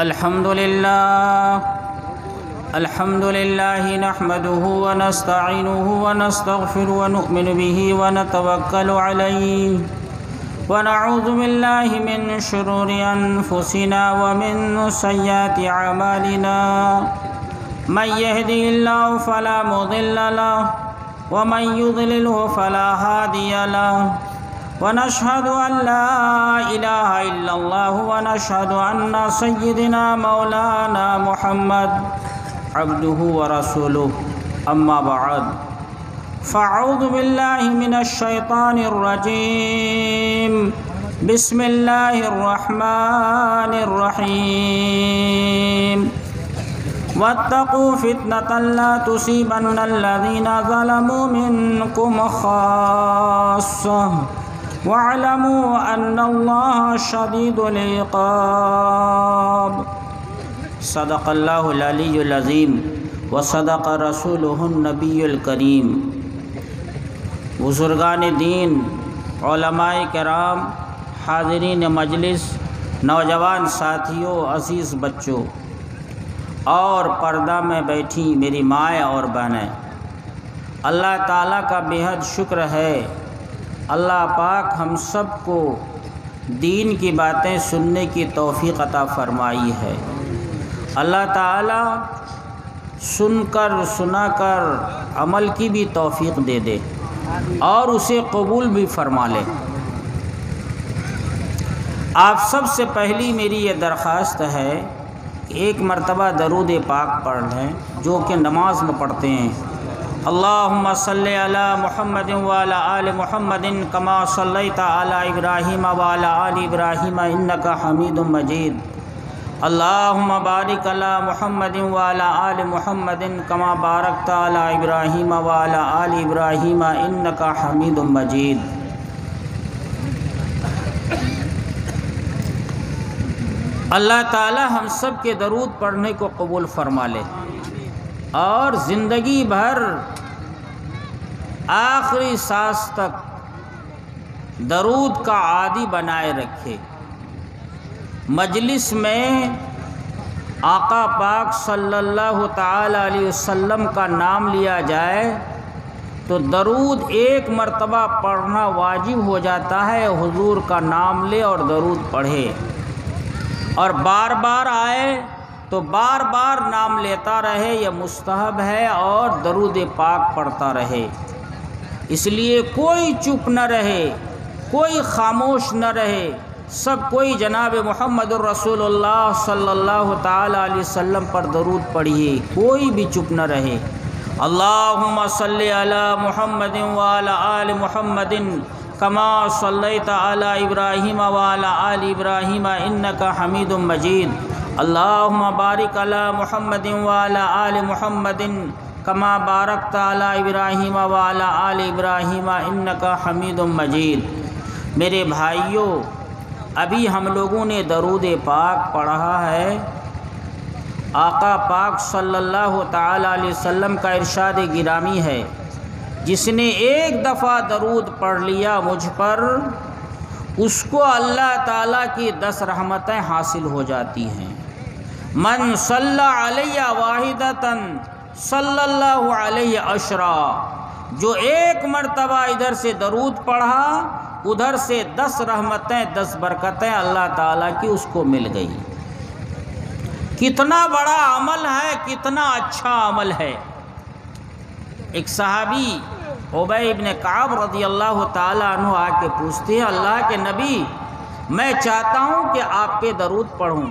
الحمد لله نحمده ونستعينه ونستغفره ونؤمن به ونتوكل عليه ونعوذ بالله من شرور أنفسنا ومن سيئات أعمالنا من يهده الله فلا مضل له ومن يضلله فلا هادي له ونشهد أن لا إله إلا الله ونشهد أن سيدنا مولانا محمد عبده ورسوله أما بعد فأعوذ بالله من الشيطان الرجيم بسم الله الرحمن الرحيم واتقوا فتنة لا تصيبن الذين ظلموا منكم خاصة واعلموا أن الله شديد العقاب صدق الله العلي العظيم وصدق رسوله النبي الكريم بزرگان دین، علماء کرام، حاضرین مجلس، نوجوان ساتھیوں، عزیز بچوں اور پردہ میں بیٹھی میری مائیں اور بہنیں، اللہ تعالیٰ کا بےحد شکر ہے۔ اللہ پاک ہم سب کو دین کی باتیں سننے کی توفیق عطا فرمائی ہے۔ اللہ تعالیٰ سن کر سنا کر عمل کی بھی توفیق دے دے اور اسے قبول بھی فرما لے۔ آپ سب سے پہلی میری یہ درخواست ہے کہ ایک مرتبہ درود پاک پڑھ لیں جو کہ نماز میں پڑھتے ہیں۔ اللہم صلی علی محمد وعلی آل محمد کما صلیت علی ابراہیم وعلی آل ابراہیم انک حمید مجید۔ اللہم بارک علی محمد وعلی آل محمد کما بارکت علی ابراہیم وعلی آل ابراہیم انک حمید مجید۔ اللہ تعالی ہم سب کے درود پڑھنے کو قبول فرما لے اور زندگی بھر آخری سانس تک درود کا عادی بنائے رکھے۔ مجلس میں آقا پاک صلی اللہ تعالی علیہ وسلم کا نام لیا جائے تو درود ایک مرتبہ پڑھنا واجب ہو جاتا ہے۔ حضور کا نام لے اور درود پڑھے، اور بار بار آئے تو بار بار نام لیتا رہے، یہ مستحب ہے، اور درود پاک پڑھتا رہے۔ اس لیے کوئی چپ نہ رہے، کوئی خاموش نہ رہے، سب کوئی جناب محمد الرسول اللہ صلی اللہ تعالی علیہ وسلم پر درود پڑھیے، کوئی بھی چپ نہ رہے۔ اللہم صلی علی محمد وعلی آل محمد کما صلیت علی ابراہیم وعلی آل ابراہیم انک حمید مجید۔ اللہم بارک علی محمد وعلی آل محمد کما بارکت علی ابراہیم وعلی آل ابراہیم انک حمید مجید۔ میرے بھائیوں، ابھی ہم لوگوں نے درود پاک پڑھا ہے۔ آقا پاک صلی اللہ تعالی علیہ وسلم کا ارشاد گرامی ہے، جس نے ایک دفعہ درود پڑھ لیا مجھ پر، اس کو اللہ تعالیٰ کی 10 رحمتیں حاصل ہو جاتی ہیں۔ من صلی علیہ واحدۃ صلی اللہ علیہ عشرا، جو ایک مرتبہ ادھر سے درود پڑھا ادھر سے 10 رحمتیں 10 برکتیں اللہ تعالیٰ کی اس کو مل گئی۔ کتنا بڑا عمل ہے، کتنا اچھا عمل ہے۔ ایک صحابی ابی ابن کعب رضی اللہ تعالیٰ عنہ آ کے پوچھتے ہیں، اللہ کے نبی میں چاہتا ہوں کہ آپ پہ درود پڑھوں۔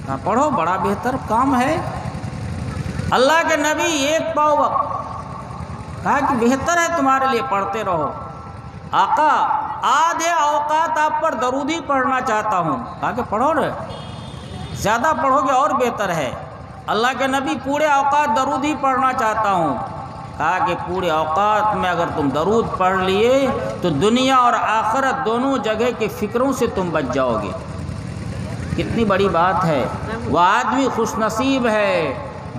کہا پڑھو، بڑا بہتر کام ہے۔ اللہ کے نبی ایک پاؤ وقت، کہا کہ بہتر ہے تمہارے لیے، پڑھتے رہو۔ آقا آدھے اوقات آپ پر درود ہی پڑھنا چاہتا ہوں۔ کہا کہ پڑھو رہے، زیادہ پڑھو گے اور بہتر ہے۔ اللہ کے نبی پورے اوقات درود ہی پڑھنا چاہتا ہوں۔ کہا کہ پورے اوقات میں اگر تم درود پڑھ لیے تو دنیا اور آخرت دونوں جگہ کے فکروں سے تم بچ جاؤ گے۔ کتنی بڑی بات ہے۔ وہ آدمی خوش نصیب ہے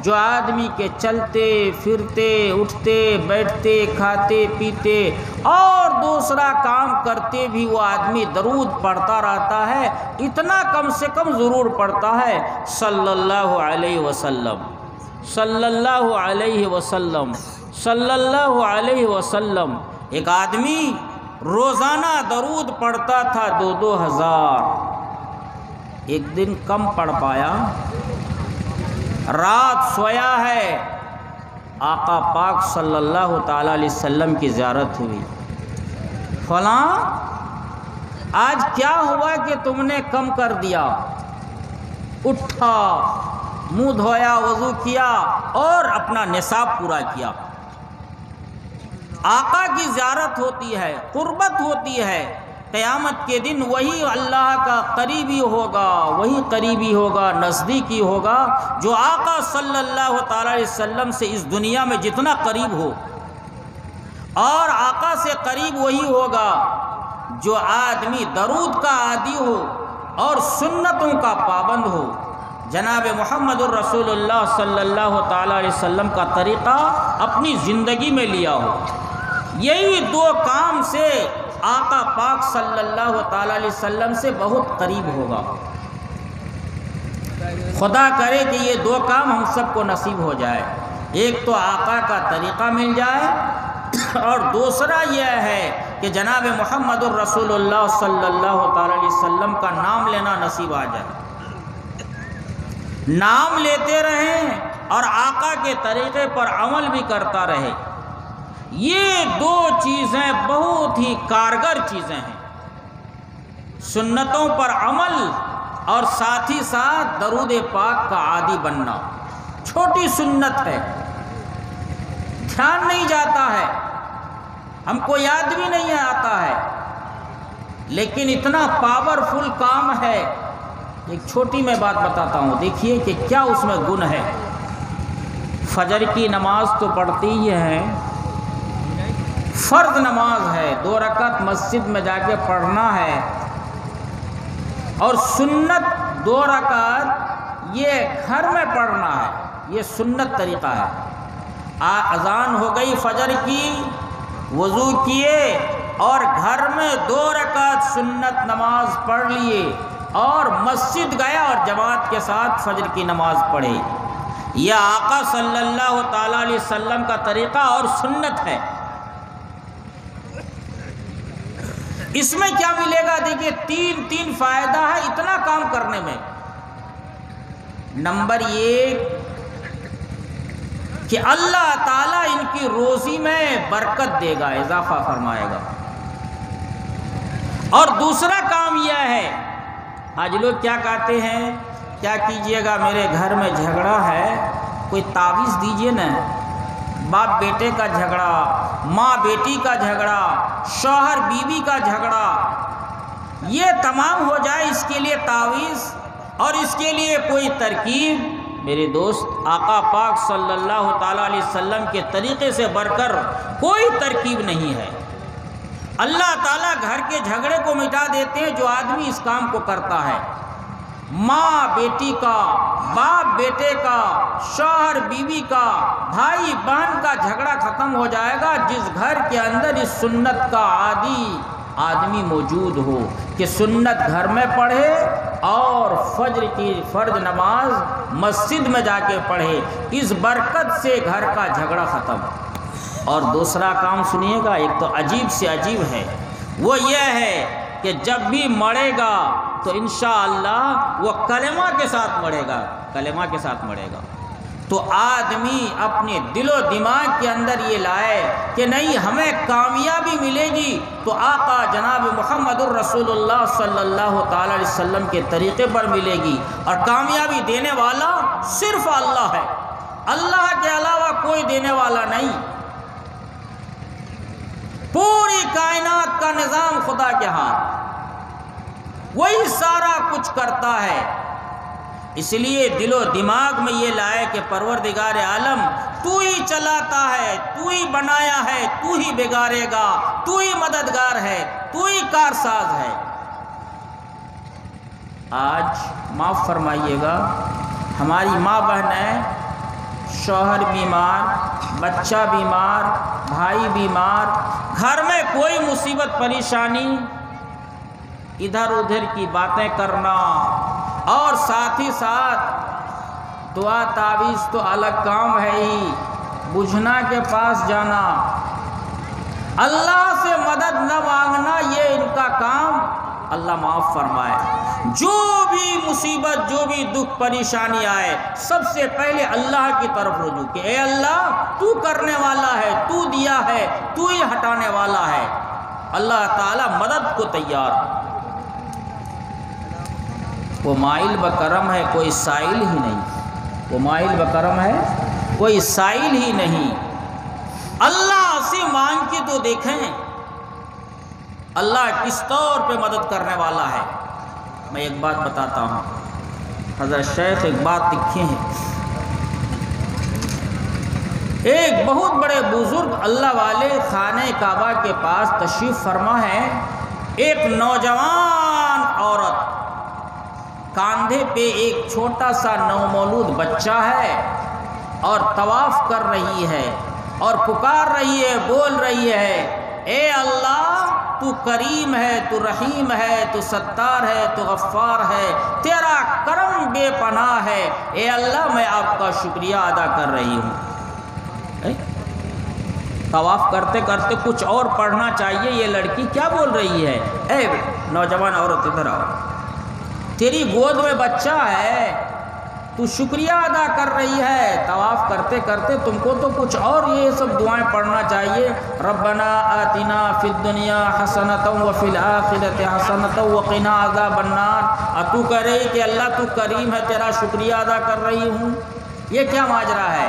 جو آدمی کے چلتے پھرتے اٹھتے بیٹھتے کھاتے پیتے اور دوسرا کام کرتے بھی وہ آدمی درود پڑھتا رہتا ہے، اتنا کم سے کم ضرور پڑھتا ہے صلی اللہ علیہ وسلم، صلی اللہ علیہ وسلم، صلی اللہ علیہ وسلم۔ ایک آدمی روزانہ درود پڑھتا تھا 2,000، ایک دن کم پڑھ پایا، رات سویا ہے، آقا پاک صلی اللہ تعالی علیہ وسلم کی زیارت ہوئی، فلاں آج کیا ہوا کہ تم نے کم کر دیا؟ اٹھا، منہ دھویا، وضو کیا اور اپنا نصاب پورا کیا۔ آقا کی زیارت ہوتی ہے، قربت ہوتی ہے، قیامت کے دن وہی اللہ کا قریبی ہوگا، وہی قریبی ہوگا، نزدیکی ہوگا جو آقا صلی اللہ تعالی علیہ وسلم سے اس دنیا میں جتنا قریب ہو، اور آقا سے قریب وہی ہوگا جو آدمی درود کا عادی ہو اور سنتوں کا پابند ہو، جناب محمد الرسول اللہ صلی اللہ تعالی علیہ وسلم کا طریقہ اپنی زندگی میں لیا ہو۔ یہی دو کام سے آقا پاک صلی اللہ تعالی علیہ وسلم سے بہت قریب ہوگا۔ خدا کرے کہ یہ دو کام ہم سب کو نصیب ہو جائے، ایک تو آقا کا طریقہ مل جائے، اور دوسرا یہ ہے کہ جناب محمد الرسول اللہ صلی اللہ تعالی علیہ وسلم کا نام لینا نصیب آ جائے، نام لیتے رہیں اور آقا کے طریقے پر عمل بھی کرتا رہے۔ یہ دو چیزیں بہت ہی کارگر چیزیں ہیں، سنتوں پر عمل اور ساتھ ہی ساتھ درود پاک کا عادی بننا۔ چھوٹی سنت ہے، دھیان نہیں جاتا ہے، ہم کو یاد بھی نہیں آتا ہے، لیکن اتنا پاورفل کام ہے۔ ایک چھوٹی میں بات بتاتا ہوں، دیکھیے کہ کیا اس میں گن ہے۔ فجر کی نماز تو پڑھتی ہی ہے، فرض نماز ہے، 2 رکعت مسجد میں جا کے پڑھنا ہے، اور سنت 2 رکعت یہ گھر میں پڑھنا ہے، یہ سنت طریقہ ہے۔ اذان ہو گئی فجر کی، وضو کیے اور گھر میں 2 رکعت سنت نماز پڑھ لیے اور مسجد گیا اور جماعت کے ساتھ فجر کی نماز پڑھی۔ یہ آقا صلی اللہ تعالی علیہ وسلم کا طریقہ اور سنت ہے۔ اس میں کیا ملے گا؟ دیکھیے تین فائدہ ہے اتنا کام کرنے میں۔ نمبر 1 کہ اللہ تعالیٰ ان کی روزی میں برکت دے گا، اضافہ فرمائے گا۔ اور دوسرا کام یہ ہے، آج لوگ کیا کہتے ہیں، کیا کیجئے گا میرے گھر میں جھگڑا ہے، کوئی تعویذ دیجئے نا۔ باپ بیٹے کا جھگڑا، ماں بیٹی کا جھگڑا، شوہر بیوی کا جھگڑا، یہ تمام ہو جائے، اس کے لیے تعویذ اور اس کے لیے کوئی ترکیب، میرے دوست آقا پاک صلی اللہ تعالیٰ علیہ وسلم کے طریقے سے بڑھ کر کوئی ترکیب نہیں ہے۔ اللہ تعالیٰ گھر کے جھگڑے کو مٹا دیتے ہیں جو آدمی اس کام کو کرتا ہے۔ ماں بیٹی کا، باپ بیٹے کا، شوہر بیوی کا، بھائی بہن کا جھگڑا ختم ہو جائے گا جس گھر کے اندر اس سنت کا عادی آدمی موجود ہو کہ سنت گھر میں پڑھے اور فجر کی فرض نماز مسجد میں جا کے پڑھے، اس برکت سے گھر کا جھگڑا ختم۔ اور دوسرا کام سنیے گا، ایک تو عجیب سے عجیب ہے، وہ یہ ہے کہ جب بھی مرے گا تو انشاءاللہ وہ کلمہ کے ساتھ مرے گا، کلمہ کے ساتھ مرے گا۔ تو آدمی اپنے دل و دماغ کے اندر یہ لائے کہ نہیں، ہمیں کامیابی ملے گی تو آقا جناب محمد الرسول اللہ صلی اللہ تعالی علیہ وسلم کے طریقے پر ملے گی، اور کامیابی دینے والا صرف اللہ ہے، اللہ کے علاوہ کوئی دینے والا نہیں۔ پوری کائنات کا نظام خدا کے ہاتھ، وہی سارا کچھ کرتا ہے۔ اس لیے دل و دماغ میں یہ لائے کہ پروردگار عالم تو ہی چلاتا ہے، تو ہی بنایا ہے، تو ہی بگاڑے گا، تو ہی مددگار ہے، تو ہی کارساز ہے۔ آج معاف فرمائیے گا، ہماری ماں بہنیں شوہر بیمار، بچہ بیمار، بھائی بیمار، گھر میں کوئی مصیبت پریشانی، ادھر ادھر کی باتیں کرنا، اور ساتھ ہی ساتھ دعا تعویذ تو الگ کام ہے ہی، بجھنا کے پاس جانا، اللہ سے مدد نہ مانگنا، یہ ان کا کام اللہ معاف فرمائے۔ جو بھی مصیبت، جو بھی دکھ پریشانی آئے، سب سے پہلے اللہ کی طرف رجوع کہ اے اللہ تو کرنے والا ہے، تو دیا ہے، تو ہی ہٹانے والا ہے۔ اللہ تعالی مدد کو تیار، وہ مائل بکرم ہے، کوئی سائل ہی نہیں، وہ مائل بکرم ہے، کوئی سائل ہی نہیں۔ اللہ سے مانگ کے تو دیکھیں اللہ کس طور پہ مدد کرنے والا ہے۔ میں ایک بات بتاتا ہوں، حضرت شیخ ایک بات لکھے ہیں، ایک بہت بڑے بزرگ اللہ والے خانہ کعبہ کے پاس تشریف فرما ہے، ایک نوجوان عورت کاندھے پہ ایک چھوٹا سا نومولود بچہ ہے اور طواف کر رہی ہے اور پکار رہی ہے، بول رہی ہے اے اللہ تو کریم ہے، تو رحیم ہے، تو ستار ہے، تو غفار ہے، تیرا کرم بے پناہ ہے، اے اللہ میں آپ کا شکریہ ادا کر رہی ہوں۔ طواف کرتے کرتے کچھ اور پڑھنا چاہیے، یہ لڑکی کیا بول رہی ہے؟ اے نوجوان عورت ادھر آؤ، تیری گود میں بچہ ہے، تو شکریہ ادا کر رہی ہے، طواف کرتے کرتے تم کو تو کچھ اور یہ سب دعائیں پڑھنا چاہیے، ربنا آتنا فی الدنیا حسنۃ وفی الآخرۃ حسنۃ وقنا عذاب النار۔ تو کہہ رہی کہ اللہ تو کریم ہے، تیرا شکریہ ادا کر رہی ہوں، یہ کیا ماجرا ہے؟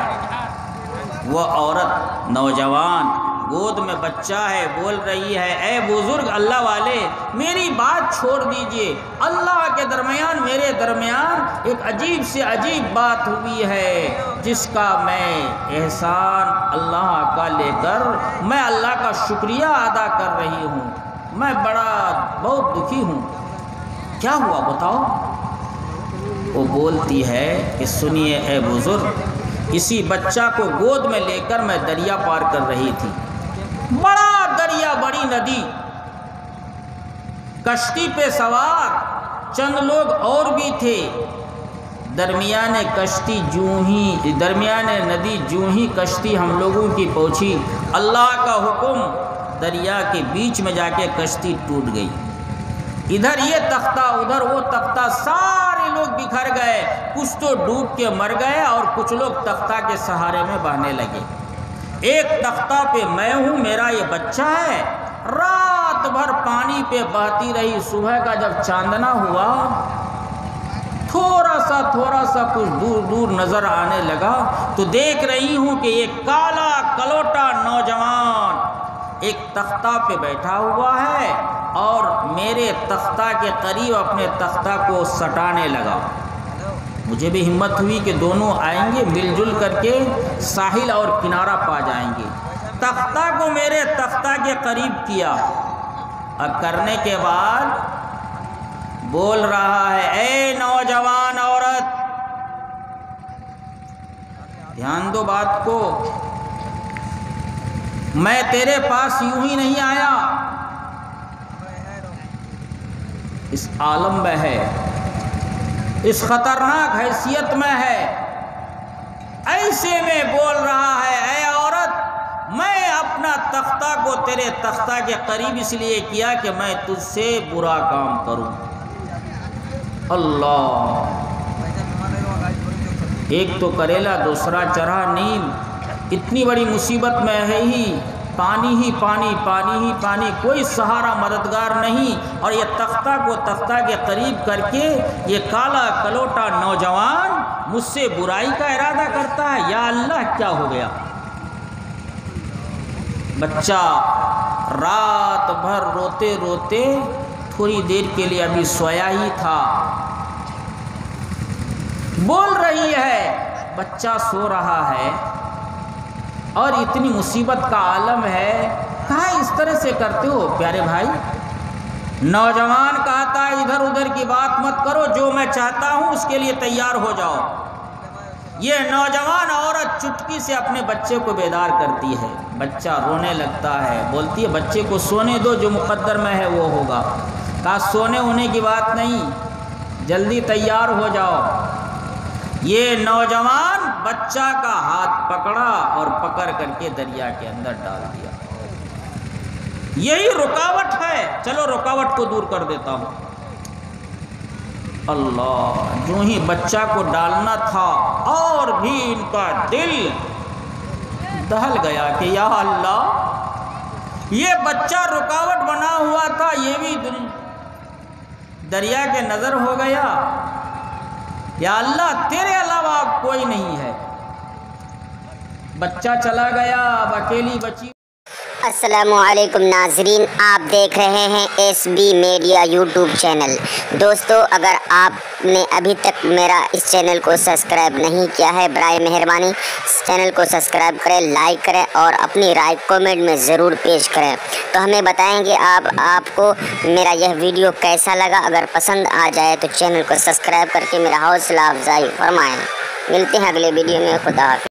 وہ عورت نوجوان گود میں بچہ ہے، بول رہی ہے اے بزرگ اللہ والے میری بات چھوڑ دیجئے، اللہ کے درمیان میرے درمیان ایک عجیب سے عجیب بات ہوئی ہے جس کا میں احسان اللہ کا لے کر میں اللہ کا شکریہ ادا کر رہی ہوں، میں بہت دکھی ہوں، کیا ہوا بتاؤ؟ وہ بولتی ہے کہ سنیے اے بزرگ، اسی بچہ کو گود میں لے کر میں دریا پار کر رہی تھی، بڑا دریا، بڑی ندی، کشتی پہ سوار چند لوگ اور بھی تھے، درمیان ندی جوں ہی کشتی ہم لوگوں کی پہنچی، اللہ کا حکم، دریا کے بیچ میں جا کے کشتی ٹوٹ گئی، ادھر یہ تختہ ادھر وہ تختہ، سارے لوگ بکھر گئے، کچھ تو ڈوب کے مر گئے اور کچھ لوگ تختہ کے سہارے میں بہنے لگے، ایک تختہ پہ میں ہوں، میرا یہ بچہ ہے، رات بھر پانی پہ بہتی رہی، صبح کا جب چاندنا ہوا تھوڑا سا کچھ دور دور نظر آنے لگا تو دیکھ رہی ہوں کہ یہ کالا کلوٹا نوجوان ایک تختہ پہ بیٹھا ہوا ہے اور میرے تختہ کے قریب اپنے تختہ کو سٹانے لگا، مجھے بھی ہمت ہوئی کہ دونوں آئیں گے، مل جل کر کے ساحل اور کنارہ پا جائیں گے، تختہ کو میرے تختہ کے قریب کیا، اب کرنے کے بعد بول رہا ہے اے نوجوان عورت، دھیان دو بات کو، میں تیرے پاس یوں ہی نہیں آیا، اس عالم میں ہے، اس خطرناک حیثیت میں ہے، ایسے میں بول رہا ہے اے عورت میں اپنا تختہ کو تیرے تختہ کے قریب اس لیے کیا کہ میں تجھ سے برا کام کروں۔ اللہ، ایک تو کریلا دوسرا چرھا نیم، اتنی بڑی مصیبت میں ہے ہی پانی، کوئی سہارا مددگار نہیں، اور یہ تختہ کو تختہ کے قریب کر کے یہ کالا کلوٹا نوجوان مجھ سے برائی کا ارادہ کرتا ہے، یا اللہ کیا ہو گیا؟ بچہ رات بھر روتے روتے تھوڑی دیر کے لیے ابھی سویا ہی تھا، بول رہی ہے بچہ سو رہا ہے اور اتنی مصیبت کا عالم ہے، کہاں اس طرح سے کرتے ہو پیارے بھائی؟ نوجوان کہتا ہے ادھر ادھر کی بات مت کرو، جو میں چاہتا ہوں اس کے لیے تیار ہو جاؤ، یہ نوجوان عورت چٹکی سے اپنے بچے کو بیدار کرتی ہے، بچہ رونے لگتا ہے، بولتی ہے بچے کو سونے دو، جو مقدر میں ہے وہ ہوگا۔ کہا سونے ہونے کی بات نہیں، جلدی تیار ہو جاؤ۔ یہ نوجوان بچہ کا ہاتھ پکڑا اور پکڑ کر کے دریا کے اندر ڈال دیا۔ یہی رکاوٹ ہے، چلو رکاوٹ کو دور کر دیتا ہوں۔ اللہ، جو ہی بچہ کو ڈالنا تھا اور بھی ان کا دل دہل گیا کہ یا اللہ، یہ بچہ رکاوٹ بنا ہوا تھا، یہ بھی دریا کے نظر ہو گیا۔ یا اللہ، تیرے علاوہ کوئی نہیں ہے۔ بچہ چلا گیا، اب اکیلی بچی۔ السلام علیکم ناظرین، آپ دیکھ رہے ہیں S B media YouTube channel. دوستو، اگر آپ نے ابھی تک میرا اس چینل کو سبسکرائب نہیں کیا ہے، برائے مہربانی اس چینل کو سبسکرائب کریں، لائک کریں اور اپنی رائے کامنٹ میں ضرور پیش کریں، تو ہمیں بتائیں گے آپ کو میرا یہ ویڈیو کیسا لگا۔ اگر پسند آ جائے تو چینل کو سبسکرائب کر کے میرا حوصلہ افزائی فرمائیں۔ ملتے ہیں اگلے ویڈیو میں، خدا حافظ۔